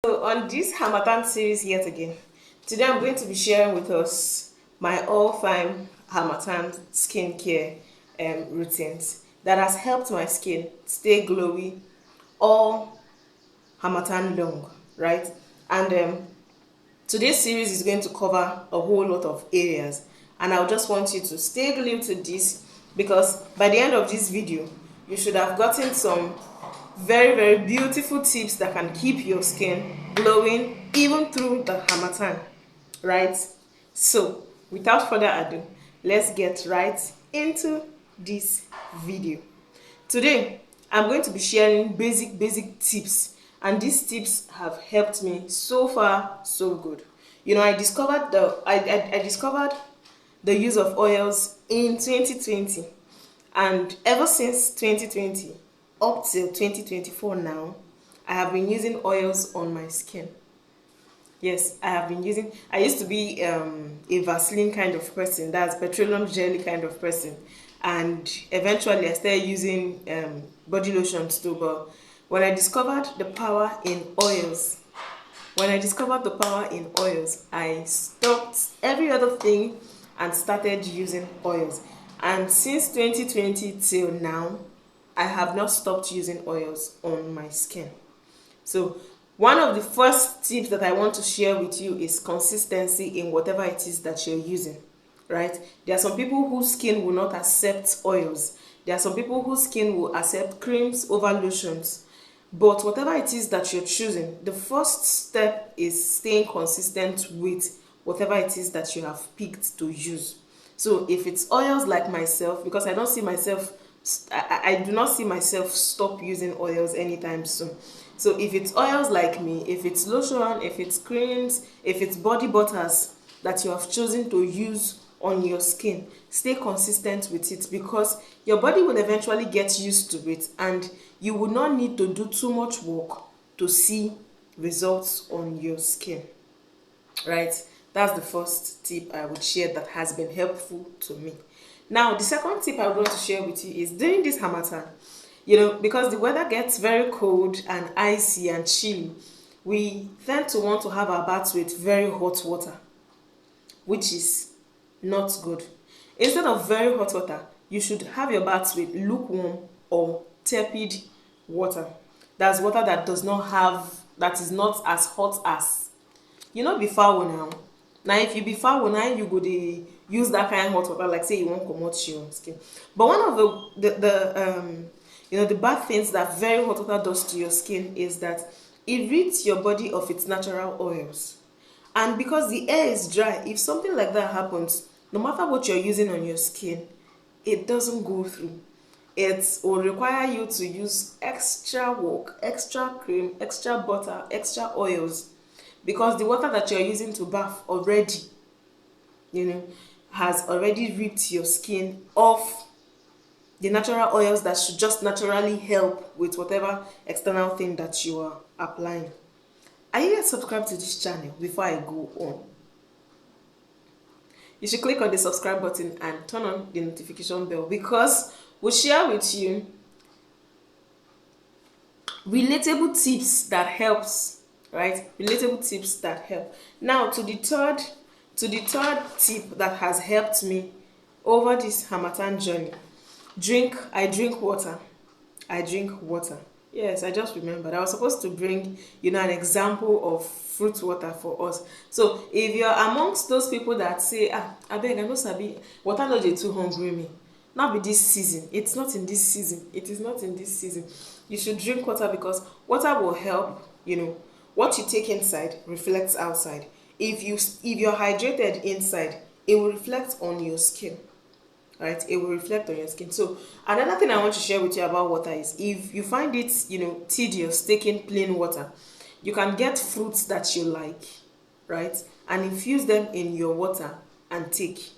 So on this Harmattan series yet again, today I'm going to be sharing with us my all-time Harmattan skincare routines that has helped my skin stay glowy all Harmattan long, right? And today's series is going to cover a whole lot of areas, and I just want you to stay glued to this because by the end of this video, you should have gotten some very beautiful tips that can keep your skin glowing even through the Harmattan, right? So without further ado, let's get right into this video. Today I'm going to be sharing basic tips, and these tips have helped me so far so good. I discovered I discovered the use of oils in 2020, and ever since 2020 up till 2024 now, I have been using oils on my skin. Yes, I have been using. I used to be a Vaseline kind of person, that's petroleum jelly kind of person, and eventually I started using body lotions too. But when I discovered the power in oils, I stopped every other thing and started using oils. And since 2020 till now, I have not stopped using oils on my skin. So one of the first tips that I want to share with you is consistency in whatever it is that you're using, right? There are some people whose skin will not accept oils. There are some people whose skin will accept creams over lotions. But whatever it is that you're choosing, the first step is staying consistent with whatever it is that you have picked to use. So if it's oils, like myself, because I don't see myself, I do not see myself stop using oils anytime soon. So if it's oils like me, if it's lotion, if it's creams, if it's body butters that you have chosen to use on your skin, stay consistent with it, because your body will eventually get used to it and you will not need to do too much work to see results on your skin, right? That's the first tip I would share that has been helpful to me. Now the second tip I want to share with you is during this Harmattan, because the weather gets very cold and icy and chilly, we tend to want to have our baths with very hot water, which is not good. Instead of very hot water, you should have your baths with lukewarm or tepid water. That's water that is not as hot as, be foul now. Now if you be foul now, you go dey use that kind of hot water, like say you wan comot your skin. But one of the bad things that very hot water does to your skin is that it rids your body of its natural oils. And because the air is dry, if something like that happens, no matter what you're using on your skin, it doesn't go through. It will require you to use extra work, extra cream, extra butter, extra oils, because the water that you're using to bath already, has already ripped your skin off the natural oils that should just naturally help with whatever external thing that you are applying. Are you yet subscribed to this channel? Before I go on, you should click on the subscribe button and turn on the notification bell, because we'll share with you relatable tips that helps, right? Relatable tips that help. Now to the third tip that has helped me over this Harmattan journey. I drink water. Yes, I just remembered. I was supposed to bring, an example of fruit water for us. So if you're amongst those people that say, abeg, I no sabi, water no dey too hungry me. Not be this season. It's not in this season. It is not in this season. You should drink water, because water will help, what you take inside reflects outside. If you're hydrated inside, it will reflect on your skin. Right, it will reflect on your skin. So another thing I want to share with you about water is, if you find it tedious taking plain water, you can get fruits that you like, right, and infuse them in your water and take.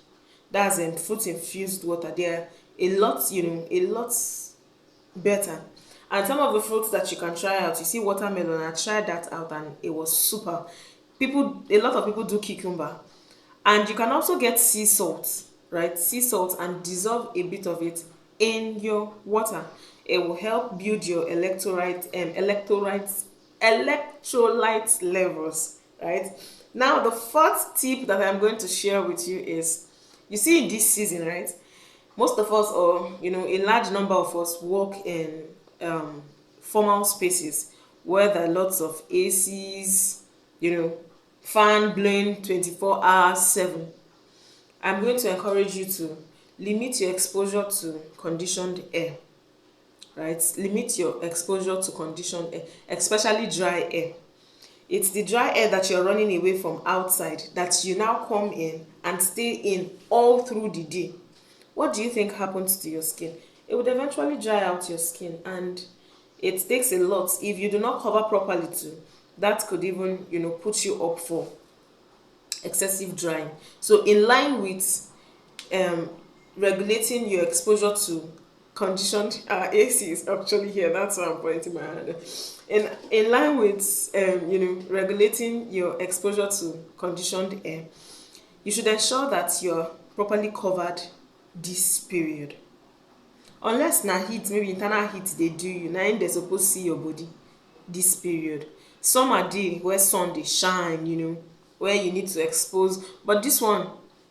That's fruit infused water. They're a lot better. And some of the fruits that you can try out, you see watermelon, I tried that out and it was super. A lot of people do cucumber. And you can also get sea salt, right? Sea salt, and dissolve a bit of it in your water. It will help build your electrolytes electrolyte levels, right? Now, the fourth tip that I'm going to share with you is, you see, in this season, right, most of us, or a large number of us, work in formal spaces where there are lots of ACs, fan blowing 24 hours 7. I'm going to encourage you to limit your exposure to conditioned air, right? Limit your exposure to conditioned air, especially dry air. It's the dry air that you're running away from outside that you now come in and stay in all through the day. What do you think happens to your skin? It would eventually dry out your skin, and it takes a lot. If you do not cover properly too, that could even put you up for excessive drying. So in line with um, regulating your exposure to conditioned, AC is actually here, that's why I'm pointing my hand. In line with regulating your exposure to conditioned air, you should ensure that you're properly covered this period. Unless na heat, maybe internal heat they do you, na im they suppose see your body this period. Summer day where sun dey shine, where you need to expose, but this one,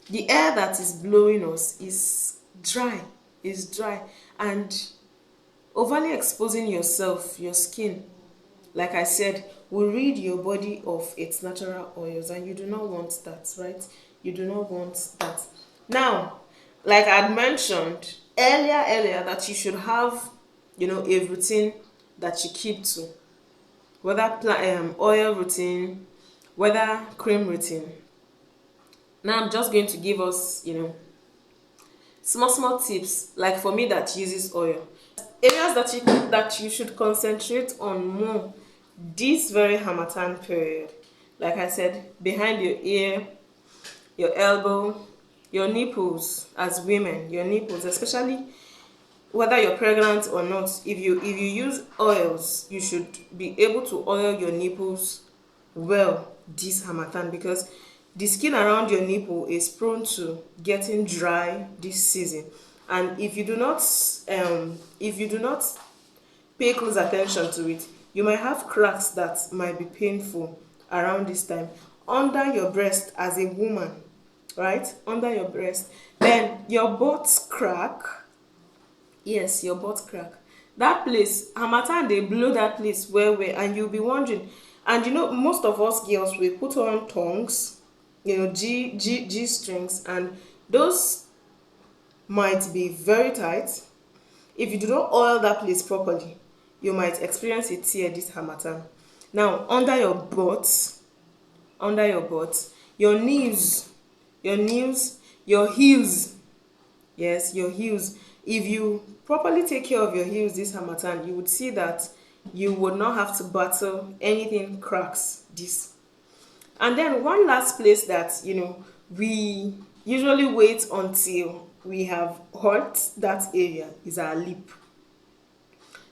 the air that is blowing us is dry, and overly exposing yourself, your skin, like I said, will rid your body of its natural oils, and you do not want that, right? You do not want that. Now, like I had mentioned earlier, that you should have a routine that you keep to, whether oil routine, whether cream routine. Now I'm just going to give us small tips, like for me that uses oil, areas that you should concentrate on more this very Harmattan period. Like I said, behind your ear, your elbow, your nipples. As women, your nipples, especially whether you're pregnant or not, if you use oils, you should be able to oil your nipples well this Harmattan, because the skin around your nipple is prone to getting dry this season. And if you do not pay close attention to it, you might have cracks that might be painful around this time under your breast as a woman, right? Under your breast, then your butt crack. Yes, your butt crack. That place, Harmattan, they blow that place well, and you'll be wondering. And most of us girls, we put on tongs, G strings, and those might be very tight. If you do not oil that place properly, you might experience a tear this Harmattan. Now, under your butt, your knees, your heels. Yes, your heels. If you properly take care of your heels this Harmattan, you would see that you would not have to battle anything cracks this. And then one last place that we usually wait until we have hurt that area is our lip.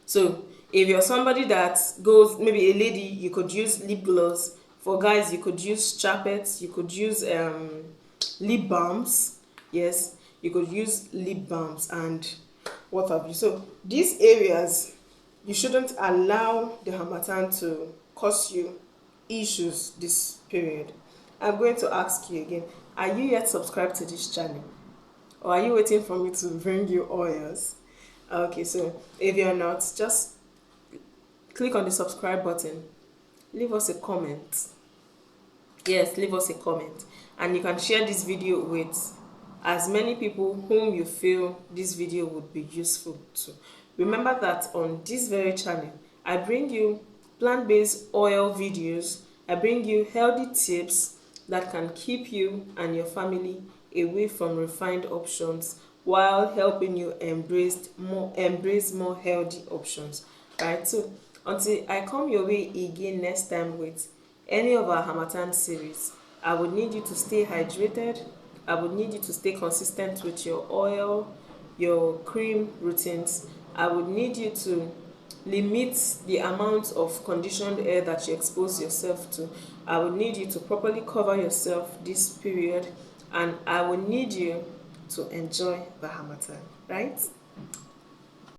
So if you're somebody that goes, maybe a lady, you could use lip gloss. For guys, you could use chapets, you could use lip balms. Yes, you could use lip balms and what have you. So these areas, you shouldn't allow the Harmattan to cause you issues this period. I'm going to ask you again, are you yet subscribed to this channel, or are you waiting for me to bring you oils? Okay, so if you're not, just click on the subscribe button, leave us a comment. Yes, leave us a comment, and you can share this video with as many people whom you feel this video would be useful to. Remember that on this very channel, I bring you plant-based oil videos. I bring you healthy tips that can keep you and your family away from refined options, while helping you embrace more healthy options. Right? So until I come your way again next time with any of our Harmattan series, I would need you to stay hydrated. I would need you to stay consistent with your oil, your cream routines. I would need you to limit the amount of conditioned air that you expose yourself to. I would need you to properly cover yourself this period, and I would need you to enjoy the Harmattan, right?